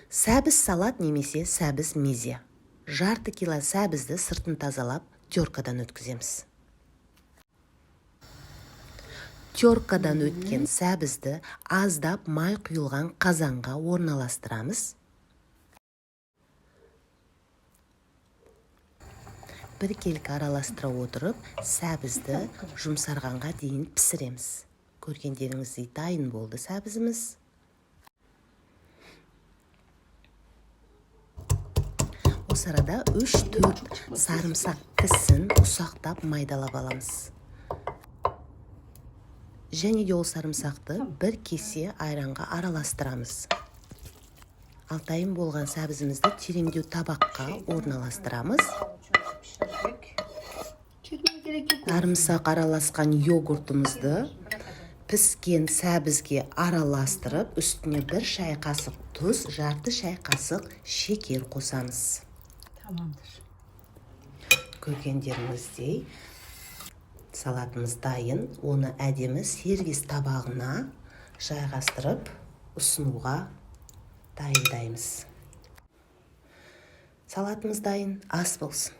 Сәбіз салат немесе сәбіз мезе. Жарты кило сәбізді сыртын тазалап, теркадан өткіземіз. Теркадан өткен сәбізді аздап май құйылған қазанға орналастырамыз. Біркелкі араластыра отырып, сәбізді жұмсарғанға дейін пісіреміз. Көргендеріңіздей дайын болды сәбізіміз. Осы арада 3-4 сарымсақ тісін ұсақтап майдалап аламыз. Және де ол сарымсақты бір кесе айранға араластырамыз. Ал дайын болған сәбізімізді тереңдеу табаққа орналастырамыз. Сарымсақ араласқан йогуртымызды піскен сәбізге араластырып, үстіне 1 шай қасық тұз, жарты шай қасық шекер қосамыз. Tamamdır. Көргендеріңіздей салатымыз дайын. Оны әдемі сервис табағына жайғастырып, ұсынуға дайындаймыз. Салатымыз дайын, ас болсын.